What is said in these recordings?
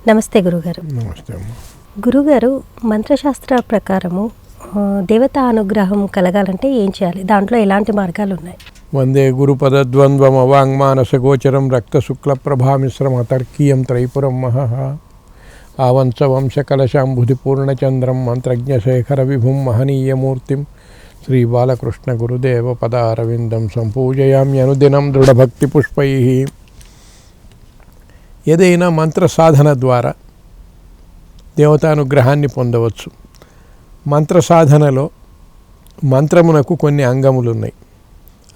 నమస్తే గురుగారు. నమస్తే అమ్మ. గురుగారు, మంత్రశాస్త్ర ప్రకారము దేవతా అనుగ్రహం కలగాలంటే ఏం చేయాలి? దాంట్లో ఎలాంటి మార్గాలు ఉన్నాయి? వందే గురుపదద్వంద్వం అవాంగ్మానస గోచరం రక్తశుక్ల ప్రభామిశ్రమ తర్కీయం త్రైపురం మహః ఆవంశ వంశకలశాంబుధి పూర్ణచంద్రం మంత్రజ్ఞశేఖర విభుం మహనీయమూర్తిం శ్రీ బాలకృష్ణ గురుదేవ పదారవిందం సంపూజయామి అనుదినం దృఢభక్తి పుష్పై. ఏదైనా మంత్ర సాధన ద్వారా దేవతానుగ్రహాన్ని పొందవచ్చు. మంత్ర సాధనలో మంత్రమునకు కొన్ని అంగములు ఉన్నాయి.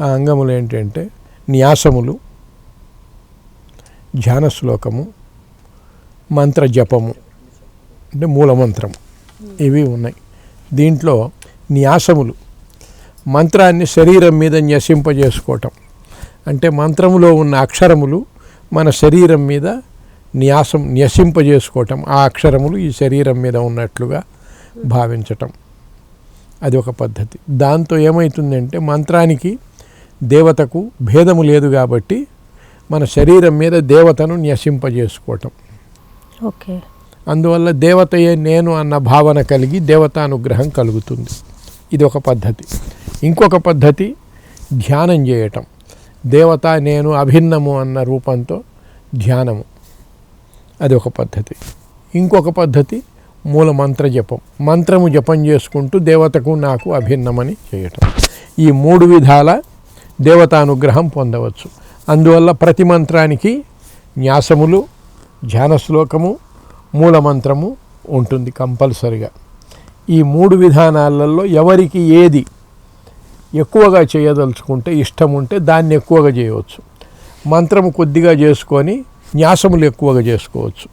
ఆ అంగములు ఏంటంటే న్యాసములు, ధ్యాన శ్లోకము, మంత్ర జపము అంటే మూలమంత్రము, ఇవి ఉన్నాయి. దీంట్లో న్యాసములు మంత్రాన్ని శరీరం మీద న్యసింపజేసుకోవటం, అంటే మంత్రములో ఉన్న అక్షరములు మన శరీరం మీద న్యసింపజేసుకోవటం, ఆ అక్షరములు ఈ శరీరం మీద ఉన్నట్లుగా భావించటం, అది ఒక పద్ధతి. దాంతో ఏమవుతుందంటే మంత్రానికి దేవతకు భేదము లేదు కాబట్టి మన శరీరం మీద దేవతను న్యసింపజేసుకోవటం. ఓకే. అందువల్ల దేవతయే నేను అన్న భావన కలిగి దేవతానుగ్రహం కలుగుతుంది. ఇది ఒక పద్ధతి. ఇంకొక పద్ధతి ధ్యానం చేయటం, దేవత నేను అభిన్నము అన్న రూపంతో ధ్యానము, అది ఒక పద్ధతి. ఇంకొక పద్ధతి మూలమంత్ర జపం, మంత్రము జపం చేసుకుంటూ దేవతకు నాకు అభిన్నమని చేయటం. ఈ మూడు విధాల దేవతానుగ్రహం పొందవచ్చు. అందువల్ల ప్రతి మంత్రానికి న్యాసములు, ధ్యాన శ్లోకము, మూలమంత్రము ఉంటుంది కంపల్సరిగా. ఈ మూడు విధానాలలో ఎవరికి ఏది ఎక్కువగా చేయదలుచుకుంటే ఇష్టం ఉంటే దాన్ని ఎక్కువగా చేయవచ్చు. మంత్రము కొద్దిగా చేసుకొని న్యాసములు ఎక్కువగా చేసుకోవచ్చు.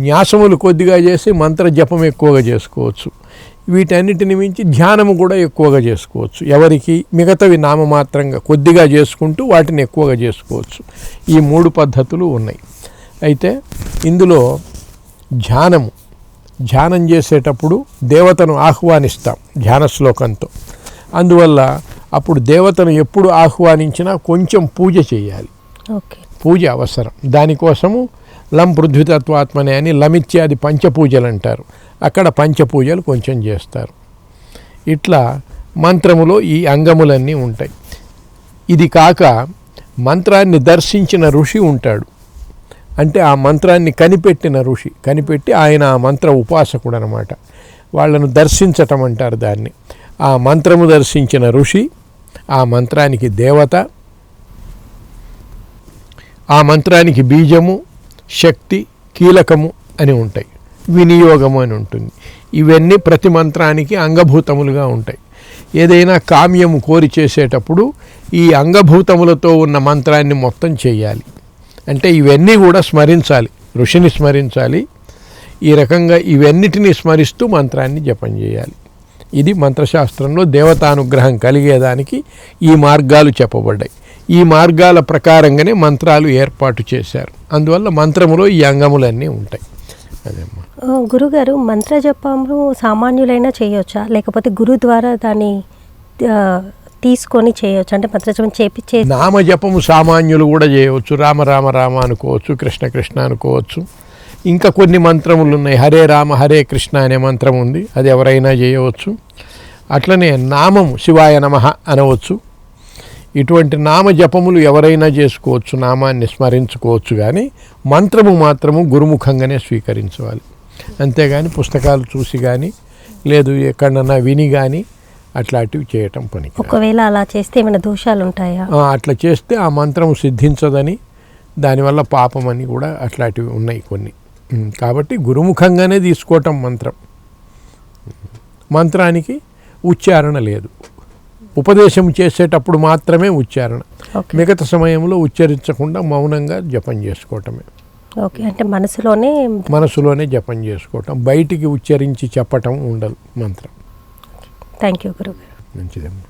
న్యాసములు కొద్దిగా చేసి మంత్ర జపం ఎక్కువగా చేసుకోవచ్చు. వీటన్నిటిని మించి ధ్యానము కూడా ఎక్కువగా చేసుకోవచ్చు. ఎవరికి మిగతావి నామమాత్రంగా కొద్దిగా చేసుకుంటూ వాటిని ఎక్కువగా చేసుకోవచ్చు. ఈ మూడు పద్ధతులు ఉన్నాయి. అయితే ఇందులో ధ్యానం చేసేటప్పుడు దేవతను ఆహ్వానిస్తాం ధ్యాన శ్లోకంతో. అందువల్ల అప్పుడు దేవతను ఎప్పుడు ఆహ్వానించినా కొంచెం పూజ చేయాలి. పూజ అవసరం. దానికోసము లం పృథ్వీతత్వాత్మనే అని లమిత్యాది పంచపూజలు అంటారు. అక్కడ పంచపూజలు కొంచెం చేస్తారు. ఇట్లా మంత్రములో ఈ అంగములన్నీ ఉంటాయి. ఇది కాక మంత్రాన్ని దర్శించిన ఋషి ఉంటాడు. అంటే ఆ మంత్రాన్ని కనిపెట్టిన ఋషి, కనిపెట్టి ఆయన ఆ మంత్ర ఉపాసకుడు అనమాట. వాళ్ళను దర్శించటం అంటారు దాన్ని. ఆ మంత్రము దర్శించిన ఋషి, ఆ మంత్రానికి దేవత, ఆ మంత్రానికి బీజము, శక్తి, కీలకము అని ఉంటాయి. వినియోగము అని ఉంటుంది. ఇవన్నీ ప్రతి మంత్రానికి అంగభూతములుగా ఉంటాయి. ఏదైనా కామ్యము కోరి చేసేటప్పుడు ఈ అంగభూతములతో ఉన్న మంత్రాన్ని మొత్తం చేయాలి. అంటే ఇవన్నీ కూడా స్మరించాలి, ఋషిని స్మరించాలి. ఈ రకంగా ఇవన్నిటినీ స్మరిస్తూ మంత్రాన్ని జపం చేయాలి. ఇది మంత్రశాస్త్రంలో దేవతానుగ్రహం కలిగేదానికి ఈ మార్గాలు చెప్పబడ్డాయి. ఈ మార్గాల ప్రకారంగానే మంత్రాలు ఏర్పాటు చేశారు. అందువల్ల మంత్రములో ఈ అంగములన్నీ ఉంటాయి. అదేమ్మా. గురుగారు, మంత్ర జపము సామాన్యులైనా చేయొచ్చా, లేకపోతే గురు ద్వారా దాన్ని తీసుకొని చేయొచ్చు? అంటే మంత్రజపం చేపించే నామజపము సామాన్యులు కూడా చేయవచ్చు. రామ రామ రామ అనుకోవచ్చు, కృష్ణ కృష్ణ అనుకోవచ్చు. ఇంకా కొన్ని మంత్రములు ఉన్నాయి. హరే రామ హరే కృష్ణ అనే మంత్రం ఉంది, అది ఎవరైనా చేయవచ్చు. అట్లనే నామము శివాయ నమః అనవచ్చు. ఇటువంటి నామజపములు ఎవరైనా చేసుకోవచ్చు, నామాన్ని స్మరించుకోవచ్చు. కానీ మంత్రము మాత్రము గురుముఖంగానే స్వీకరించాలి. అంతేగాని పుస్తకాలు చూసి కానీ లేదు ఎక్కడన్నా విని కానీ అట్లాంటివి చేయటం పని. ఒకవేళ అలా చేస్తే ఏమైనా దోషాలు ఉంటాయా? అట్లా చేస్తే ఆ మంత్రము సిద్ధించదని, దానివల్ల పాపమని కూడా అట్లాంటివి ఉన్నాయి కొన్ని. కాబట్టి గురుముఖంగానే తీసుకోవటం మంత్రం. మంత్రానికి ఉచ్చారణ లేదు. ఉపదేశం చేసేటప్పుడు మాత్రమే ఉచ్చారణ, మిగతా సమయంలో ఉచ్చరించకుండా మౌనంగా జపం చేసుకోవటమే. ఓకే. అంటే మనసులోనే జపం చేసుకోవటం, బయటికి ఉచ్చరించి చెప్పటం ఉండదు మంత్రం. థ్యాంక్ యూ గురుగారు. మంచిదమ్మా.